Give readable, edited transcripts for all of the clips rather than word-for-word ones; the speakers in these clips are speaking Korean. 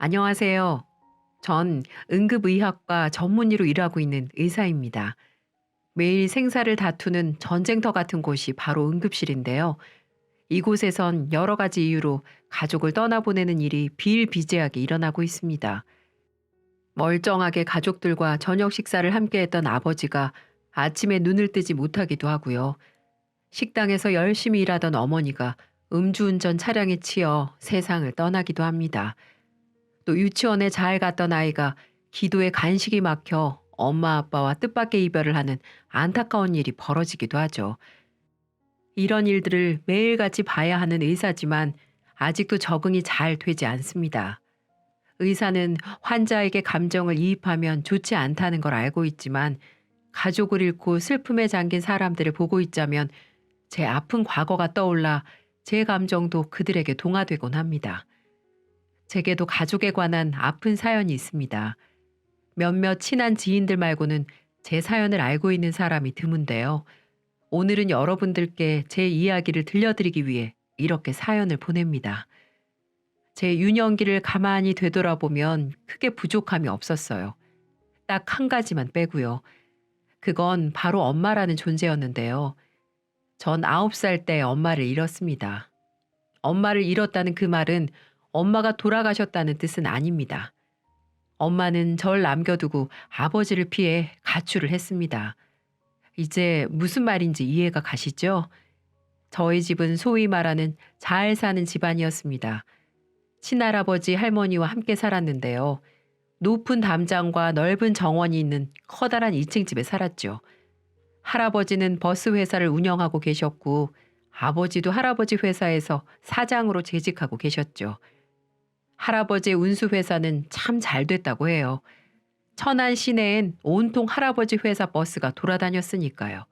안녕하세요. 전 응급의학과 전문의로 일하고 있는 의사입니다. 매일 생사를 다투는 전쟁터 같은 곳이 바로 응급실인데요. 이곳에선 여러 가지 이유로 가족을 떠나보내는 일이 비일비재하게 일어나고 있습니다. 멀쩡하게 가족들과 저녁 식사를 함께 했던 아버지가 아침에 눈을 뜨지 못하기도 하고요. 식당에서 열심히 일하던 어머니가 음주운전 차량에 치여 세상을 떠나기도 합니다. 또 유치원에 잘 갔던 아이가 기도에 간식이 막혀 엄마 아빠와 뜻밖의 이별을 하는 안타까운 일이 벌어지기도 하죠. 이런 일들을 매일같이 봐야 하는 의사지만 아직도 적응이 잘 되지 않습니다. 의사는 환자에게 감정을 이입하면 좋지 않다는 걸 알고 있지만 가족을 잃고 슬픔에 잠긴 사람들을 보고 있자면 제 아픈 과거가 떠올라 제 감정도 그들에게 동화되곤 합니다. 제게도 가족에 관한 아픈 사연이 있습니다. 몇몇 친한 지인들 말고는 제 사연을 알고 있는 사람이 드문데요. 오늘은 여러분들께 제 이야기를 들려드리기 위해 이렇게 사연을 보냅니다. 제 유년기를 가만히 되돌아보면 크게 부족함이 없었어요. 딱 한 가지만 빼고요. 그건 바로 엄마라는 존재였는데요. 전 9살 때 엄마를 잃었습니다. 엄마를 잃었다는 그 말은 엄마가 돌아가셨다는 뜻은 아닙니다. 엄마는 절 남겨두고 아버지를 피해 가출을 했습니다. 이제 무슨 말인지 이해가 가시죠? 저희 집은 소위 말하는 잘 사는 집안이었습니다. 친할아버지 할머니와 함께 살았는데요. 높은 담장과 넓은 정원이 있는 커다란 2층 집에 살았죠. 할아버지는 버스 회사를 운영하고 계셨고 아버지도 할아버지 회사에서 사장으로 재직하고 계셨죠. 할아버지의 운수회사는 참 잘 됐다고 해요. 천안 시내엔 온통 할아버지 회사 버스가 돌아다녔으니까요.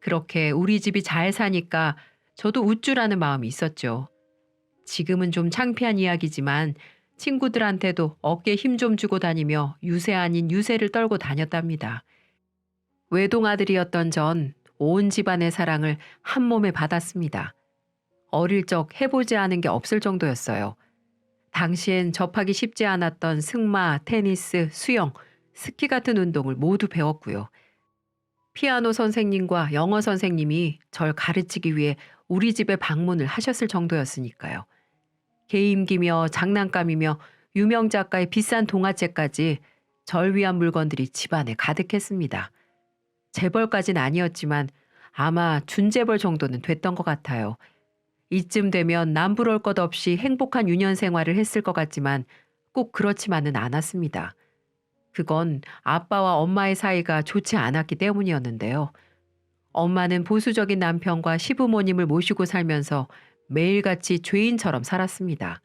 그렇게 우리 집이 잘 사니까 저도 우쭐하는 마음이 있었죠. 지금은 좀 창피한 이야기지만 친구들한테도 어깨에 힘 좀 주고 다니며 유세 아닌 유세를 떨고 다녔답니다. 외동아들이었던 전 온 집안의 사랑을 한 몸에 받았습니다. 어릴 적 해보지 않은 게 없을 정도였어요. 당시엔 접하기 쉽지 않았던 승마, 테니스, 수영, 스키 같은 운동을 모두 배웠고요. 피아노 선생님과 영어 선생님이 절 가르치기 위해 우리 집에 방문을 하셨을 정도였으니까요. 게임기며 장난감이며 유명 작가의 비싼 동화책까지 절 위한 물건들이 집안에 가득했습니다. 재벌까진 아니었지만 아마 준재벌 정도는 됐던 것 같아요. 이쯤 되면 남부러울 것 없이 행복한 유년 생활을 했을 것 같지만 꼭 그렇지만은 않았습니다. 그건 아빠와 엄마의 사이가 좋지 않았기 때문이었는데요. 엄마는 보수적인 남편과 시부모님을 모시고 살면서 매일같이 죄인처럼 살았습니다.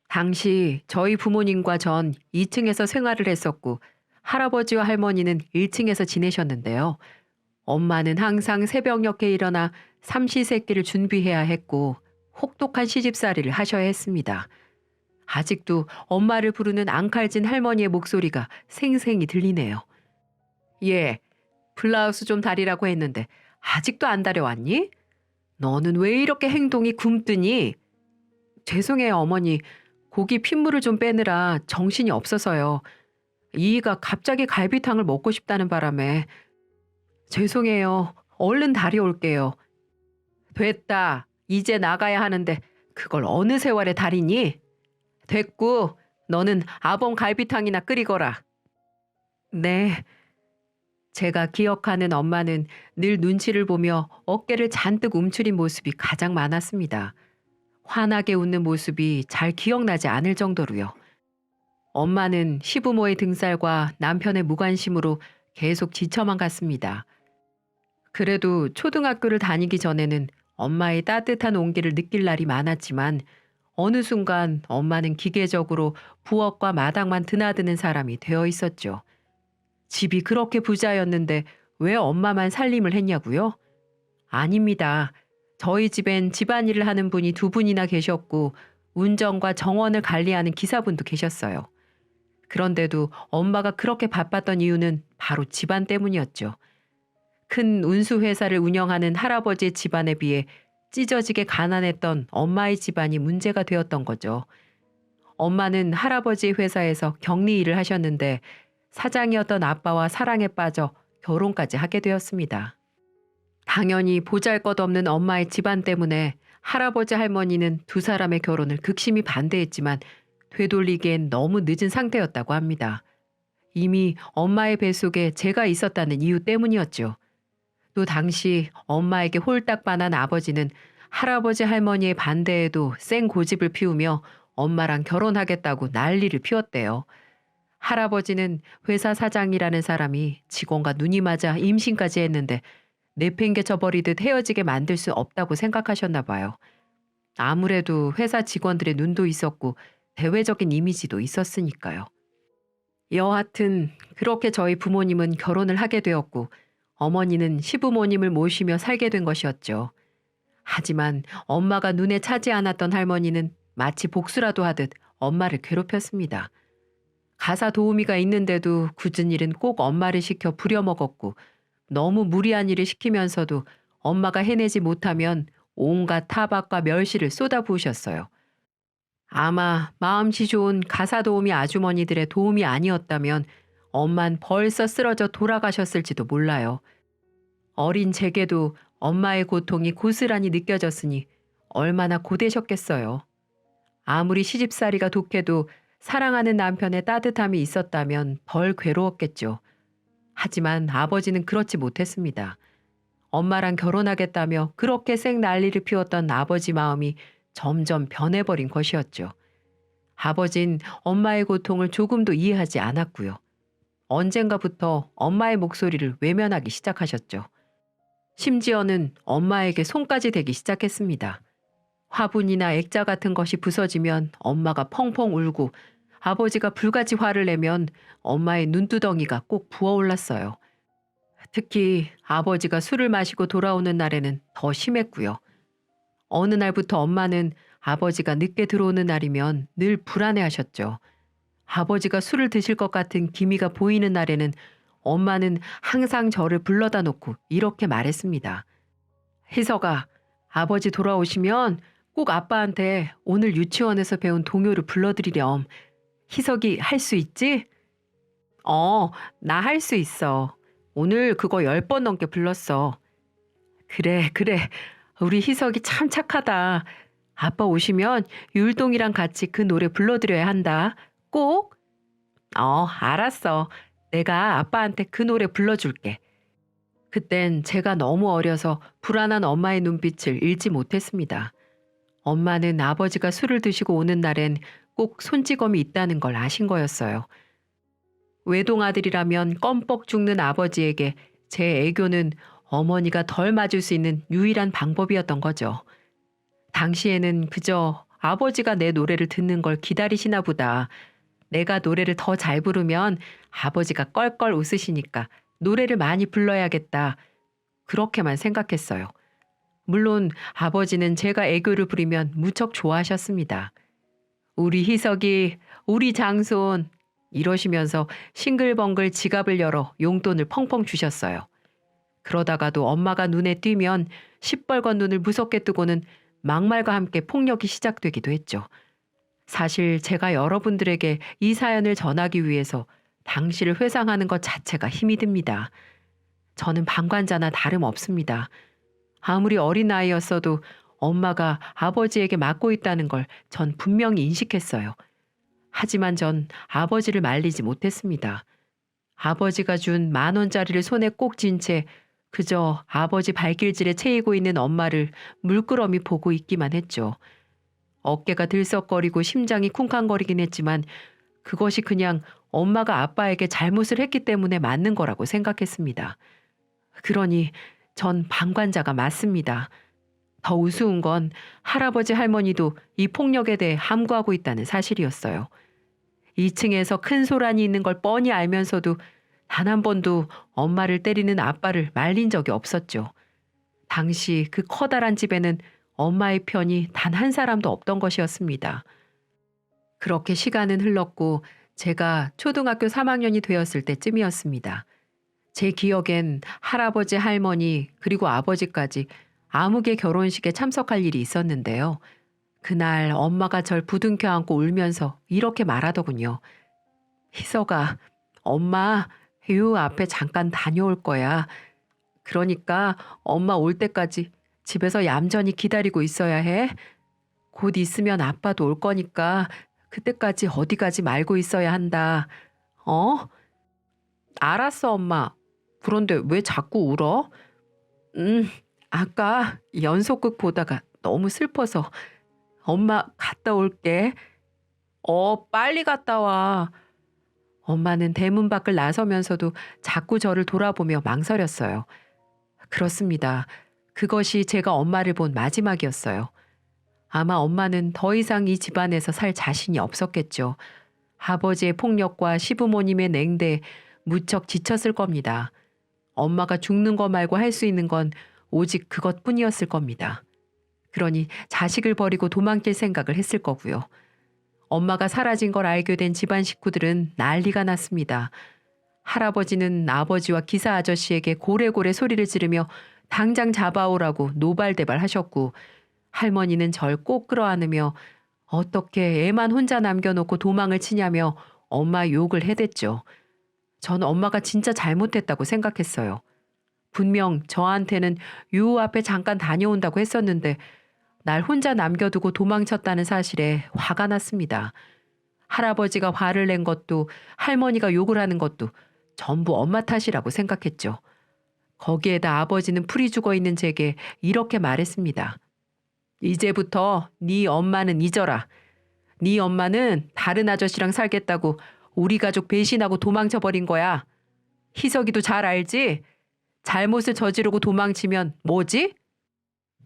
당시 저희 부모님과 전 2층에서 생활을 했었고 할아버지와 할머니는 1층에서 지내셨는데요. 엄마는 항상 새벽녘에 일어나 삼시세끼를 준비해야 했고 혹독한 시집살이를 하셔야 했습니다. 아직도 엄마를 부르는 앙칼진 할머니의 목소리가 생생히 들리네요. 예, 블라우스 좀 다리라고 했는데 아직도 안 다려왔니? 너는 왜 이렇게 행동이 굼뜨니? 죄송해요, 어머니. 고기 핏물을 좀 빼느라 정신이 없어서요. 이이가 갑자기 갈비탕을 먹고 싶다는 바람에 죄송해요. 얼른 다려올게요. 됐다. 이제 나가야 하는데 그걸 어느 세월에 다리니? 됐고 너는 아범 갈비탕이나 끓이거라. 네. 제가 기억하는 엄마는 늘 눈치를 보며 어깨를 잔뜩 움츠린 모습이 가장 많았습니다. 환하게 웃는 모습이 잘 기억나지 않을 정도로요. 엄마는 시부모의 등살과 남편의 무관심으로 계속 지쳐만 갔습니다. 그래도 초등학교를 다니기 전에는 엄마의 따뜻한 온기를 느낄 날이 많았지만 어느 순간 엄마는 기계적으로 부엌과 마당만 드나드는 사람이 되어 있었죠. 집이 그렇게 부자였는데 왜 엄마만 살림을 했냐고요? 아닙니다. 저희 집엔 집안일을 하는 분이 두 분이나 계셨고 운전과 정원을 관리하는 기사분도 계셨어요. 그런데도 엄마가 그렇게 바빴던 이유는 바로 집안 때문이었죠. 큰 운수회사를 운영하는 할아버지의 집안에 비해 찢어지게 가난했던 엄마의 집안이 문제가 되었던 거죠. 엄마는 할아버지 회사에서 격리 일을 하셨는데 사장이었던 아빠와 사랑에 빠져 결혼까지 하게 되었습니다. 당연히 보잘것없는 엄마의 집안 때문에 할아버지 할머니는 두 사람의 결혼을 극심히 반대했지만 되돌리기엔 너무 늦은 상태였다고 합니다. 이미 엄마의 뱃속에 제가 있었다는 이유 때문이었죠. 또 당시 엄마에게 홀딱 반한 아버지는 할아버지 할머니의 반대에도 쌩 고집을 피우며 엄마랑 결혼하겠다고 난리를 피웠대요. 할아버지는 회사 사장이라는 사람이 직원과 눈이 맞아 임신까지 했는데 내팽개쳐 버리듯 헤어지게 만들 수 없다고 생각하셨나 봐요. 아무래도 회사 직원들의 눈도 있었고 대외적인 이미지도 있었으니까요. 여하튼 그렇게 저희 부모님은 결혼을 하게 되었고 어머니는 시부모님을 모시며 살게 된 것이었죠. 하지만 엄마가 눈에 차지 않았던 할머니는 마치 복수라도 하듯 엄마를 괴롭혔습니다. 가사 도우미가 있는데도 굳은 일은 꼭 엄마를 시켜 부려먹었고 너무 무리한 일을 시키면서도 엄마가 해내지 못하면 온갖 타박과 멸시를 쏟아부으셨어요. 아마 마음씨 좋은 가사 도우미 아주머니들의 도움이 아니었다면 엄만 벌써 쓰러져 돌아가셨을지도 몰라요. 어린 제게도 엄마의 고통이 고스란히 느껴졌으니 얼마나 고되셨겠어요. 아무리 시집살이가 독해도 사랑하는 남편의 따뜻함이 있었다면 덜 괴로웠겠죠. 하지만 아버지는 그렇지 못했습니다. 엄마랑 결혼하겠다며 그렇게 쌩 난리를 피웠던 아버지 마음이 점점 변해버린 것이었죠. 아버진 엄마의 고통을 조금도 이해하지 않았고요. 언젠가부터 엄마의 목소리를 외면하기 시작하셨죠. 심지어는 엄마에게 손까지 대기 시작했습니다. 화분이나 액자 같은 것이 부서지면 엄마가 펑펑 울고 아버지가 불같이 화를 내면 엄마의 눈두덩이가 꼭 부어올랐어요. 특히 아버지가 술을 마시고 돌아오는 날에는 더 심했고요. 어느 날부터 엄마는 아버지가 늦게 들어오는 날이면 늘 불안해하셨죠. 아버지가 술을 드실 것 같은 기미가 보이는 날에는 엄마는 항상 저를 불러다 놓고 이렇게 말했습니다. 희석아, 아버지 돌아오시면 꼭 아빠한테 오늘 유치원에서 배운 동요를 불러드리렴. 희석이 할 수 있지? 나 할 수 있어. 오늘 그거 10번 넘게 불렀어. 그래, 그래. 우리 희석이 참 착하다. 아빠 오시면 율동이랑 같이 그 노래 불러드려야 한다. 꼭? 알았어. 내가 아빠한테 그 노래 불러줄게. 그땐 제가 너무 어려서 불안한 엄마의 눈빛을 읽지 못했습니다. 엄마는 아버지가 술을 드시고 오는 날엔 꼭 손찌검이 있다는 걸 아신 거였어요. 외동아들이라면 껌뻑 죽는 아버지에게 제 애교는 어머니가 덜 맞을 수 있는 유일한 방법이었던 거죠. 당시에는 그저 아버지가 내 노래를 듣는 걸 기다리시나 보다. 내가 노래를 더 잘 부르면 아버지가 껄껄 웃으시니까 노래를 많이 불러야겠다. 그렇게만 생각했어요. 물론 아버지는 제가 애교를 부리면 무척 좋아하셨습니다. 우리 희석이, 우리 장손 이러시면서 싱글벙글 지갑을 열어 용돈을 펑펑 주셨어요. 그러다가도 엄마가 눈에 띄면 시뻘건 눈을 무섭게 뜨고는 막말과 함께 폭력이 시작되기도 했죠. 사실 제가 여러분들에게 이 사연을 전하기 위해서 당시를 회상하는 것 자체가 힘이 듭니다. 저는 방관자나 다름없습니다. 아무리 어린아이였어도 엄마가 아버지에게 맡고 있다는 걸 전 분명히 인식했어요. 하지만 전 아버지를 말리지 못했습니다. 아버지가 준 10,000원짜리를 손에 꼭 쥔 채 그저 아버지 발길질에 채이고 있는 엄마를 물끄러미 보고 있기만 했죠. 어깨가 들썩거리고 심장이 쿵쾅거리긴 했지만 그것이 그냥 엄마가 아빠에게 잘못을 했기 때문에 맞는 거라고 생각했습니다. 그러니 전 방관자가 맞습니다. 더 우스운 건 할아버지 할머니도 이 폭력에 대해 함구하고 있다는 사실이었어요. 2층에서 큰 소란이 있는 걸 뻔히 알면서도 단 한 번도 엄마를 때리는 아빠를 말린 적이 없었죠. 당시 그 커다란 집에는 엄마의 편이 단 한 사람도 없던 것이었습니다. 그렇게 시간은 흘렀고 제가 초등학교 3학년이 되었을 때쯤이었습니다. 제 기억엔 할아버지, 할머니, 그리고 아버지까지 아무개 결혼식에 참석할 일이 있었는데요. 그날 엄마가 절 부둥켜 안고 울면서 이렇게 말하더군요. 희석아, 엄마 요 앞에 잠깐 다녀올 거야. 그러니까 엄마 올 때까지 집에서 얌전히 기다리고 있어야 해. 곧 있으면 아빠도 올 거니까 그때까지 어디 가지 말고 있어야 한다. 어? 알았어, 엄마. 그런데 왜 자꾸 울어? 음, 아까 연속극 보다가 너무 슬퍼서 엄마 갔다 올게. 빨리 갔다 와. 엄마는 대문 밖을 나서면서도 자꾸 저를 돌아보며 망설였어요. 그렇습니다. 그것이 제가 엄마를 본 마지막이었어요. 아마 엄마는 더 이상 이 집안에서 살 자신이 없었겠죠. 아버지의 폭력과 시부모님의 냉대에 무척 지쳤을 겁니다. 엄마가 죽는 거 말고 할 수 있는 건 오직 그것뿐이었을 겁니다. 그러니 자식을 버리고 도망칠 생각을 했을 거고요. 엄마가 사라진 걸 알게 된 집안 식구들은 난리가 났습니다. 할아버지는 아버지와 기사 아저씨에게 고래고래 소리를 지르며 당장 잡아오라고 노발대발하셨고, 할머니는 절 꼭 끌어안으며 어떻게 애만 혼자 남겨놓고 도망을 치냐며 엄마 욕을 해댔죠. 전 엄마가 진짜 잘못했다고 생각했어요. 분명 저한테는 요 앞에 잠깐 다녀온다고 했었는데 날 혼자 남겨두고 도망쳤다는 사실에 화가 났습니다. 할아버지가 화를 낸 것도 할머니가 욕을 하는 것도 전부 엄마 탓이라고 생각했죠. 거기에다 아버지는 풀이 죽어 있는 제게 이렇게 말했습니다. 이제부터 네 엄마는 잊어라. 네 엄마는 다른 아저씨랑 살겠다고 우리 가족 배신하고 도망쳐버린 거야. 희석이도 잘 알지? 잘못을 저지르고 도망치면 뭐지?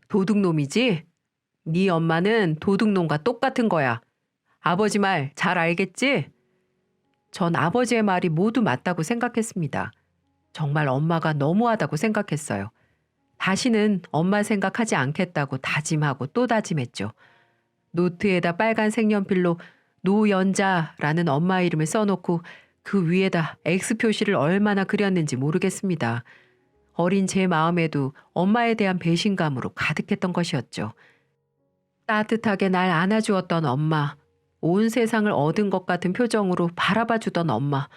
도둑놈이지? 네 엄마는 도둑놈과 똑같은 거야. 아버지 말 잘 알겠지? 전 아버지의 말이 모두 맞다고 생각했습니다. 정말 엄마가 너무하다고 생각했어요. 다시는 엄마 생각하지 않겠다고 다짐하고 또 다짐했죠. 노트에다 빨간 색연필로 노연자라는 엄마 이름을 써놓고 그 위에다 X 표시를 얼마나 그렸는지 모르겠습니다. 어린 제 마음에도 엄마에 대한 배신감으로 가득했던 것이었죠. 따뜻하게 날 안아주었던 엄마, 온 세상을 얻은 것 같은 표정으로 바라봐주던 엄마.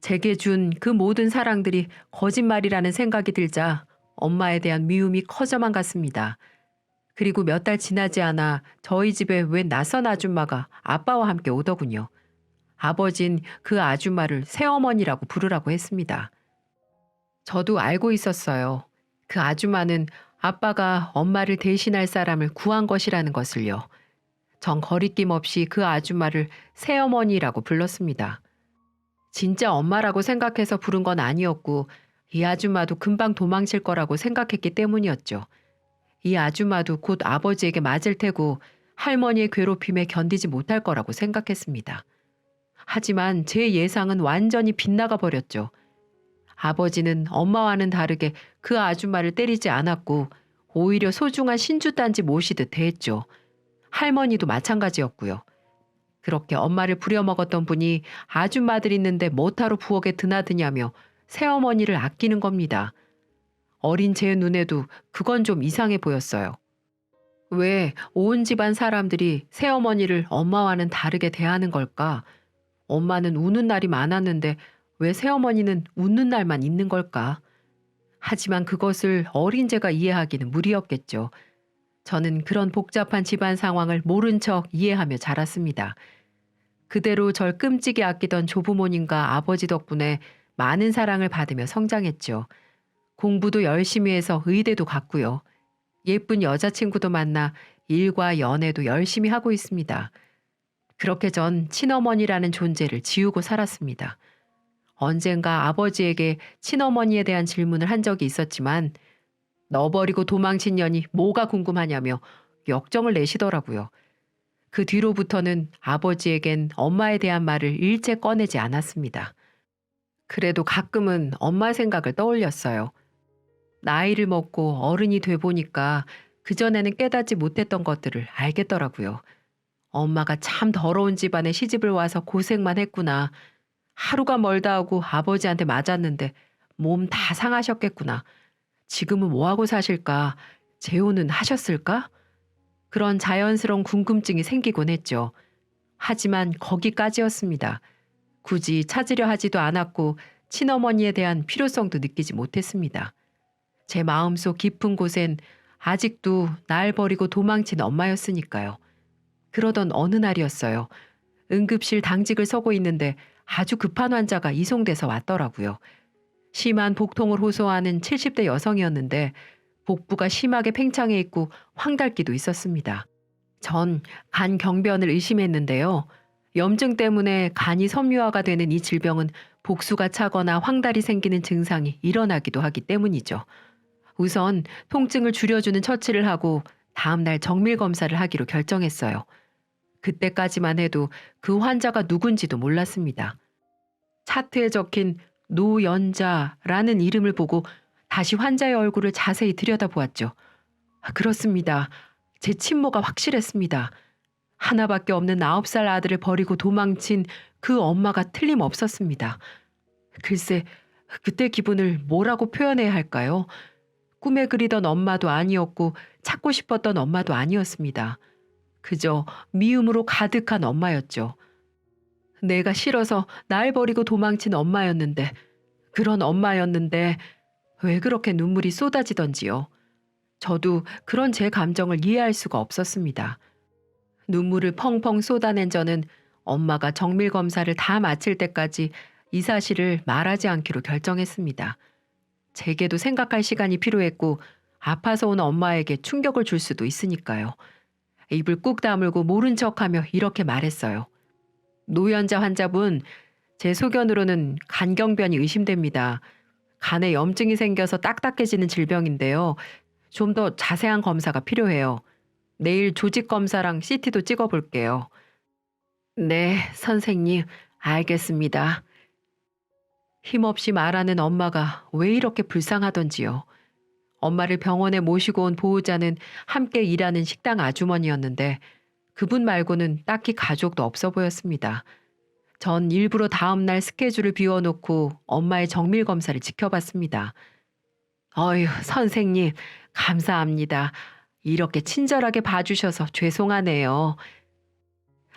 제게 준 그 모든 사랑들이 거짓말이라는 생각이 들자 엄마에 대한 미움이 커져만 갔습니다. 그리고 몇 달 지나지 않아 저희 집에 웬 낯선 아줌마가 아빠와 함께 오더군요. 아버진 그 아줌마를 새어머니라고 부르라고 했습니다. 저도 알고 있었어요. 그 아줌마는 아빠가 엄마를 대신할 사람을 구한 것이라는 것을요. 전 거리낌 없이 그 아줌마를 새어머니라고 불렀습니다. 진짜 엄마라고 생각해서 부른 건 아니었고 이 아줌마도 금방 도망칠 거라고 생각했기 때문이었죠. 이 아줌마도 곧 아버지에게 맞을 테고 할머니의 괴롭힘에 견디지 못할 거라고 생각했습니다. 하지만 제 예상은 완전히 빗나가 버렸죠. 아버지는 엄마와는 다르게 그 아줌마를 때리지 않았고 오히려 소중한 신주단지 모시듯 대했죠. 할머니도 마찬가지였고요. 그렇게 엄마를 부려먹었던 분이 아줌마들 있는데 뭐하러 부엌에 드나드냐며 새어머니를 아끼는 겁니다. 어린 제 눈에도 그건 좀 이상해 보였어요. 왜 온 집안 사람들이 새어머니를 엄마와는 다르게 대하는 걸까? 엄마는 우는 날이 많았는데 왜 새어머니는 웃는 날만 있는 걸까? 하지만 그것을 어린 제가 이해하기는 무리였겠죠. 저는 그런 복잡한 집안 상황을 모른 척 이해하며 자랐습니다. 그대로 절 끔찍이 아끼던 조부모님과 아버지 덕분에 많은 사랑을 받으며 성장했죠. 공부도 열심히 해서 의대도 갔고요. 예쁜 여자친구도 만나 일과 연애도 열심히 하고 있습니다. 그렇게 전 친어머니라는 존재를 지우고 살았습니다. 언젠가 아버지에게 친어머니에 대한 질문을 한 적이 있었지만 너 버리고 도망친 년이 뭐가 궁금하냐며 역정을 내시더라고요. 그 뒤로부터는 아버지에겐 엄마에 대한 말을 일체 꺼내지 않았습니다. 그래도 가끔은 엄마 생각을 떠올렸어요. 나이를 먹고 어른이 돼 보니까 그전에는 깨닫지 못했던 것들을 알겠더라고요. 엄마가 참 더러운 집안에 시집을 와서 고생만 했구나. 하루가 멀다 하고 아버지한테 맞았는데 몸 다 상하셨겠구나. 지금은 뭐하고 사실까? 재혼은 하셨을까? 그런 자연스러운 궁금증이 생기곤 했죠. 하지만 거기까지였습니다. 굳이 찾으려 하지도 않았고 친어머니에 대한 필요성도 느끼지 못했습니다. 제 마음속 깊은 곳엔 아직도 날 버리고 도망친 엄마였으니까요. 그러던 어느 날이었어요. 응급실 당직을 서고 있는데 아주 급한 환자가 이송돼서 왔더라고요. 심한 복통을 호소하는 70대 여성이었는데 복부가 심하게 팽창해 있고 황달기도 있었습니다. 전 간 경변을 의심했는데요. 염증 때문에 간이 섬유화가 되는 이 질병은 복수가 차거나 황달이 생기는 증상이 일어나기도 하기 때문이죠. 우선 통증을 줄여주는 처치를 하고 다음날 정밀 검사를 하기로 결정했어요. 그때까지만 해도 그 환자가 누군지도 몰랐습니다. 차트에 적힌 노연자라는 이름을 보고 다시 환자의 얼굴을 자세히 들여다보았죠. 그렇습니다. 제 친모가 확실했습니다. 하나밖에 없는 9살 아들을 버리고 도망친 그 엄마가 틀림없었습니다. 글쎄, 그때 기분을 뭐라고 표현해야 할까요? 꿈에 그리던 엄마도 아니었고 찾고 싶었던 엄마도 아니었습니다. 그저 미움으로 가득한 엄마였죠. 내가 싫어서 날 버리고 도망친 엄마였는데, 그런 엄마였는데 왜 그렇게 눈물이 쏟아지던지요. 저도 그런 제 감정을 이해할 수가 없었습니다. 눈물을 펑펑 쏟아낸 저는 엄마가 정밀 검사를 다 마칠 때까지 이 사실을 말하지 않기로 결정했습니다. 제게도 생각할 시간이 필요했고 아파서 온 엄마에게 충격을 줄 수도 있으니까요. 입을 꾹 다물고 모른 척하며 이렇게 말했어요. 노연자 환자분, 제 소견으로는 간경변이 의심됩니다. 간에 염증이 생겨서 딱딱해지는 질병인데요. 좀 더 자세한 검사가 필요해요. 내일 조직 검사랑 CT도 찍어볼게요. 네, 선생님, 알겠습니다. 힘없이 말하는 엄마가 왜 이렇게 불쌍하던지요. 엄마를 병원에 모시고 온 보호자는 함께 일하는 식당 아주머니였는데 그분 말고는 딱히 가족도 없어 보였습니다. 전 일부러 다음날 스케줄을 비워놓고 엄마의 정밀 검사를 지켜봤습니다. 어휴, 선생님, 감사합니다. 이렇게 친절하게 봐주셔서 죄송하네요.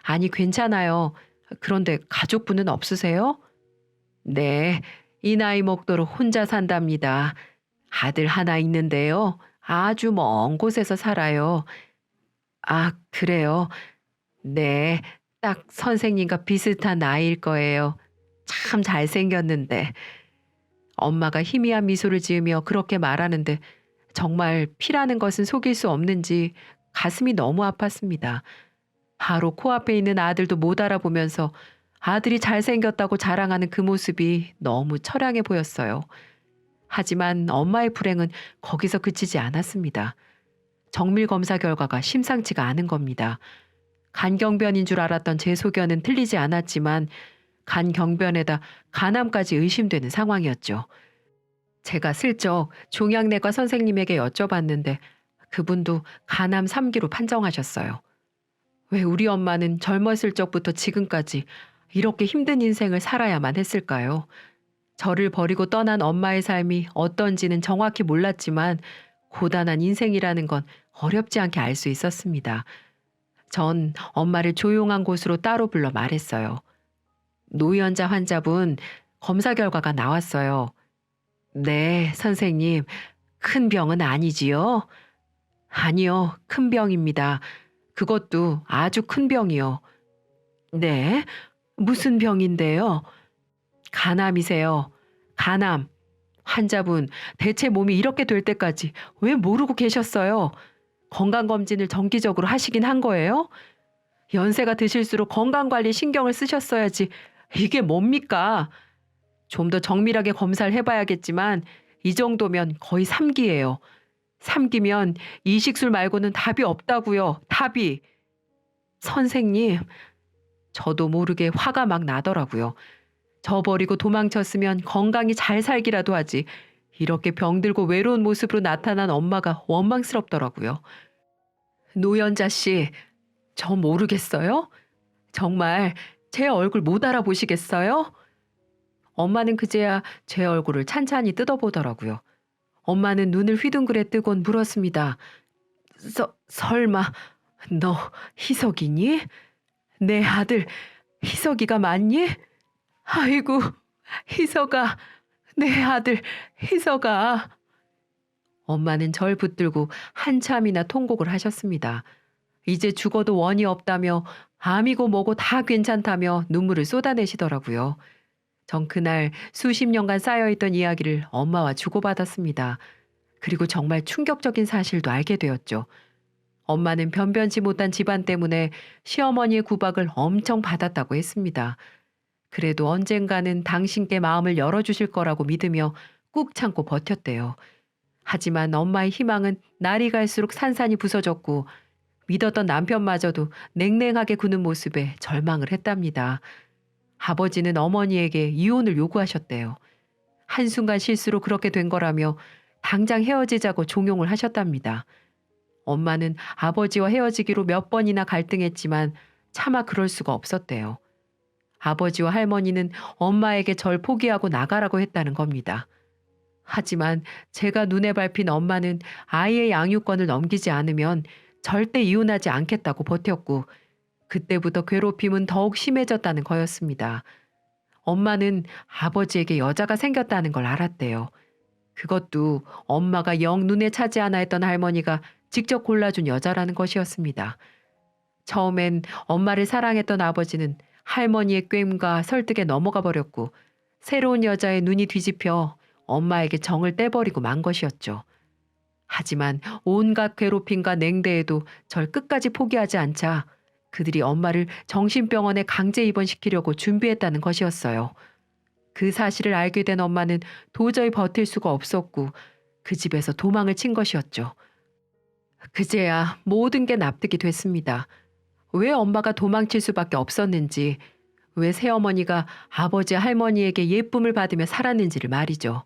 아니, 괜찮아요. 그런데 가족분은 없으세요? 네, 이 나이 먹도록 혼자 산답니다. 아들 하나 있는데요. 아주 먼 곳에서 살아요. 아, 그래요? 네, 딱 선생님과 비슷한 나이일 거예요. 참 잘생겼는데. 엄마가 희미한 미소를 지으며 그렇게 말하는데 정말 피라는 것은 속일 수 없는지 가슴이 너무 아팠습니다. 바로 코앞에 있는 아들도 못 알아보면서 아들이 잘생겼다고 자랑하는 그 모습이 너무 처량해 보였어요. 하지만 엄마의 불행은 거기서 그치지 않았습니다. 정밀 검사 결과가 심상치가 않은 겁니다. 간경변인 줄 알았던 제 소견은 틀리지 않았지만 간경변에다 간암까지 의심되는 상황이었죠. 제가 슬쩍 종양내과 선생님에게 여쭤봤는데 그분도 간암 3기로 판정하셨어요. 왜 우리 엄마는 젊었을 적부터 지금까지 이렇게 힘든 인생을 살아야만 했을까요? 저를 버리고 떠난 엄마의 삶이 어떤지는 정확히 몰랐지만 고단한 인생이라는 건 어렵지 않게 알 수 있었습니다. 전 엄마를 조용한 곳으로 따로 불러 말했어요. 노연자 환자분, 검사 결과가 나왔어요. 네, 선생님. 큰 병은 아니지요? 아니요, 큰 병입니다. 그것도 아주 큰 병이요. 네? 무슨 병인데요? 간암이세요. 간암. 환자분, 대체 몸이 이렇게 될 때까지 왜 모르고 계셨어요? 건강검진을 정기적으로 하시긴 한 거예요? 연세가 드실수록 건강관리 신경을 쓰셨어야지. 이게 뭡니까? 좀 더 정밀하게 검사를 해봐야겠지만 이 정도면 거의 3기예요. 3기면 이식술 말고는 답이 없다고요. 답이. 선생님, 저도 모르게 화가 막 나더라고요. 저 버리고 도망쳤으면 건강히 잘 살기라도 하지. 이렇게 병들고 외로운 모습으로 나타난 엄마가 원망스럽더라고요. 노연자 씨, 저 모르겠어요? 정말 제 얼굴 못 알아보시겠어요? 엄마는 그제야 제 얼굴을 찬찬히 뜯어보더라고요. 엄마는 눈을 휘둥그레 뜨곤 물었습니다. 설마 너 희석이니? 내 아들 희석이가 맞니? 아이고, 희석아, 내 아들 희석아. 엄마는 절 붙들고 한참이나 통곡을 하셨습니다. 이제 죽어도 원이 없다며 암이고 뭐고 다 괜찮다며 눈물을 쏟아내시더라고요. 전 그날 수십 년간 쌓여있던 이야기를 엄마와 주고받았습니다. 그리고 정말 충격적인 사실도 알게 되었죠. 엄마는 변변치 못한 집안 때문에 시어머니의 구박을 엄청 받았다고 했습니다. 그래도 언젠가는 당신께 마음을 열어주실 거라고 믿으며 꾹 참고 버텼대요. 하지만 엄마의 희망은 날이 갈수록 산산이 부서졌고 믿었던 남편마저도 냉랭하게 구는 모습에 절망을 했답니다. 아버지는 어머니에게 이혼을 요구하셨대요. 한순간 실수로 그렇게 된 거라며 당장 헤어지자고 종용을 하셨답니다. 엄마는 아버지와 헤어지기로 몇 번이나 갈등했지만 차마 그럴 수가 없었대요. 아버지와 할머니는 엄마에게 절 포기하고 나가라고 했다는 겁니다. 하지만 제가 눈에 밟힌 엄마는 아이의 양육권을 넘기지 않으면 절대 이혼하지 않겠다고 버텼고 그때부터 괴롭힘은 더욱 심해졌다는 거였습니다. 엄마는 아버지에게 여자가 생겼다는 걸 알았대요. 그것도 엄마가 영 눈에 차지 않아 했던 할머니가 직접 골라준 여자라는 것이었습니다. 처음엔 엄마를 사랑했던 아버지는 할머니의 꾀임과 설득에 넘어가 버렸고 새로운 여자의 눈이 뒤집혀 엄마에게 정을 떼버리고 만 것이었죠. 하지만 온갖 괴롭힘과 냉대에도 절 끝까지 포기하지 않자 그들이 엄마를 정신병원에 강제 입원시키려고 준비했다는 것이었어요. 그 사실을 알게 된 엄마는 도저히 버틸 수가 없었고 그 집에서 도망을 친 것이었죠. 그제야 모든 게 납득이 됐습니다. 왜 엄마가 도망칠 수밖에 없었는지, 왜 새어머니가 아버지 할머니에게 예쁨을 받으며 살았는지를 말이죠.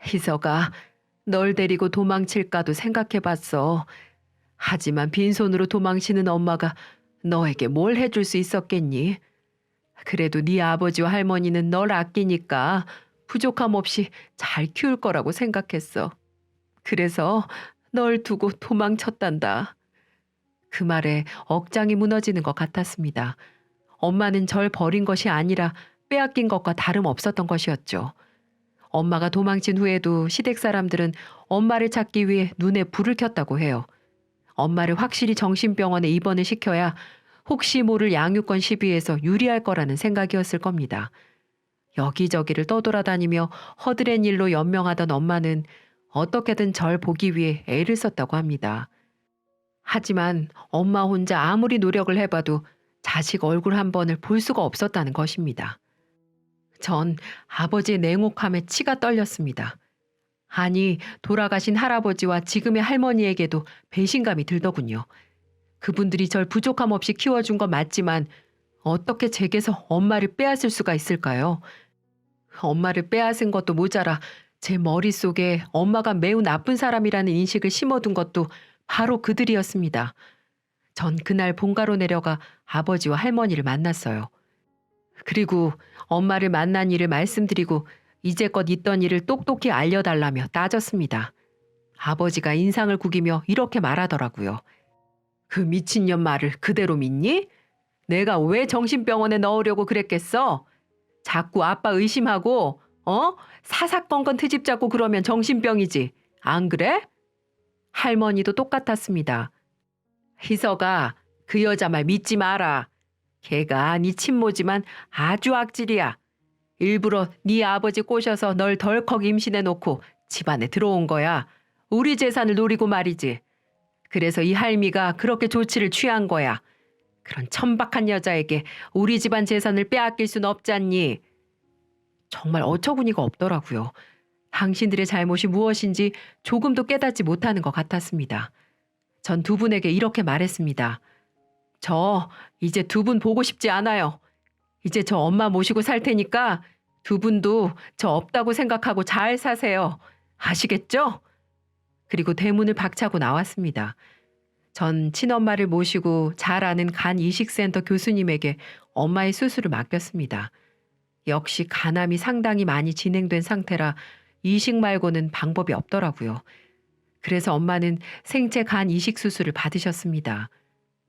희석아, 널 데리고 도망칠까도 생각해봤어. 하지만 빈손으로 도망치는 엄마가 너에게 뭘 해줄 수 있었겠니? 그래도 네 아버지와 할머니는 널 아끼니까 부족함 없이 잘 키울 거라고 생각했어. 그래서 널 두고 도망쳤단다. 그 말에 억장이 무너지는 것 같았습니다. 엄마는 절 버린 것이 아니라 빼앗긴 것과 다름없었던 것이었죠. 엄마가 도망친 후에도 시댁 사람들은 엄마를 찾기 위해 눈에 불을 켰다고 해요. 엄마를 확실히 정신병원에 입원을 시켜야 혹시 모를 양육권 시비에서 유리할 거라는 생각이었을 겁니다. 여기저기를 떠돌아다니며 허드렛 일로 연명하던 엄마는 어떻게든 절 보기 위해 애를 썼다고 합니다. 하지만 엄마 혼자 아무리 노력을 해봐도 자식 얼굴 한 번을 볼 수가 없었다는 것입니다. 전 아버지의 냉혹함에 치가 떨렸습니다. 아니, 돌아가신 할아버지와 지금의 할머니에게도 배신감이 들더군요. 그분들이 절 부족함 없이 키워준 건 맞지만 어떻게 제게서 엄마를 빼앗을 수가 있을까요? 엄마를 빼앗은 것도 모자라 제 머릿속에 엄마가 매우 나쁜 사람이라는 인식을 심어둔 것도 바로 그들이었습니다. 전 그날 본가로 내려가 아버지와 할머니를 만났어요. 그리고 엄마를 만난 일을 말씀드리고 이제껏 있던 일을 똑똑히 알려달라며 따졌습니다. 아버지가 인상을 구기며 이렇게 말하더라고요. 그 미친년 말을 그대로 믿니? 내가 왜 정신병원에 넣으려고 그랬겠어? 자꾸 아빠 의심하고 사사건건 트집 잡고 그러면 정신병이지. 안 그래? 할머니도 똑같았습니다. 희석아, 그 여자 말 믿지 마라. 걔가 네 친모지만 아주 악질이야. 일부러 네 아버지 꼬셔서 널 덜컥 임신해 놓고 집안에 들어온 거야. 우리 재산을 노리고 말이지. 그래서 이 할미가 그렇게 조치를 취한 거야. 그런 천박한 여자에게 우리 집안 재산을 빼앗길 순 없잖니. 정말 어처구니가 없더라고요. 당신들의 잘못이 무엇인지 조금도 깨닫지 못하는 것 같았습니다. 전 두 분에게 이렇게 말했습니다. 저 이제 두 분 보고 싶지 않아요. 이제 저 엄마 모시고 살 테니까 두 분도 저 없다고 생각하고 잘 사세요. 아시겠죠? 그리고 대문을 박차고 나왔습니다. 전 친엄마를 모시고 잘 아는 간 이식센터 교수님에게 엄마의 수술을 맡겼습니다. 역시 간암이 상당히 많이 진행된 상태라 이식 말고는 방법이 없더라고요. 그래서 엄마는 생체 간 이식 수술을 받으셨습니다.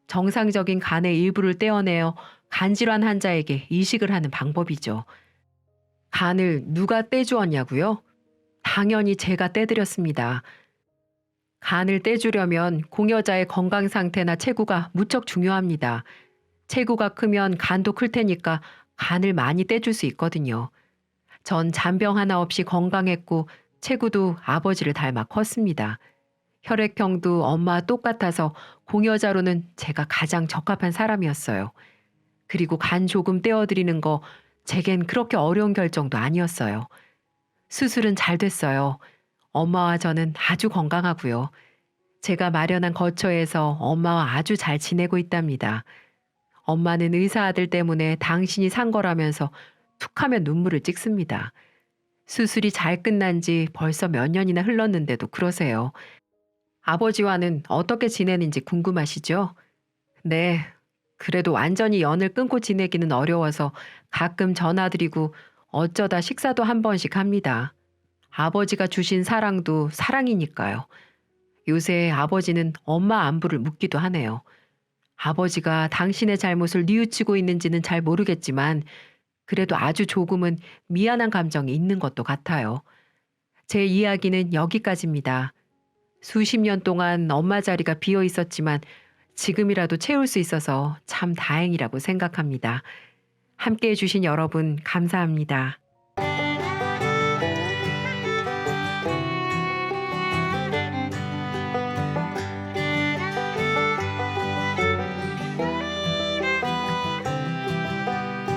정상적인 간의 일부를 떼어내어 간질환 환자에게 이식을 하는 방법이죠. 간을 누가 떼주었냐고요? 당연히 제가 떼드렸습니다. 간을 떼주려면 공여자의 건강 상태나 체구가 무척 중요합니다. 체구가 크면 간도 클 테니까 간을 많이 떼줄 수 있거든요. 전 잔병 하나 없이 건강했고 체구도 아버지를 닮아 컸습니다. 혈액형도 엄마와 똑같아서 공여자로는 제가 가장 적합한 사람이었어요. 그리고 간 조금 떼어드리는 거 제겐 그렇게 어려운 결정도 아니었어요. 수술은 잘 됐어요. 엄마와 저는 아주 건강하고요. 제가 마련한 거처에서 엄마와 아주 잘 지내고 있답니다. 엄마는 의사 아들 때문에 당신이 산 거라면서 툭하면 눈물을 찍습니다. 수술이 잘 끝난 지 벌써 몇 년이나 흘렀는데도 그러세요. 아버지와는 어떻게 지내는지 궁금하시죠? 네. 그래도 완전히 연을 끊고 지내기는 어려워서 가끔 전화드리고 어쩌다 식사도 한 번씩 합니다. 아버지가 주신 사랑도 사랑이니까요. 요새 아버지는 엄마 안부를 묻기도 하네요. 아버지가 당신의 잘못을 뉘우치고 있는지는 잘 모르겠지만 그래도 아주 조금은 미안한 감정이 있는 것도 같아요. 제 이야기는 여기까지입니다. 수십 년 동안 엄마 자리가 비어 있었지만 지금이라도 채울 수 있어서 참 다행이라고 생각합니다. 함께 해주신 여러분 감사합니다.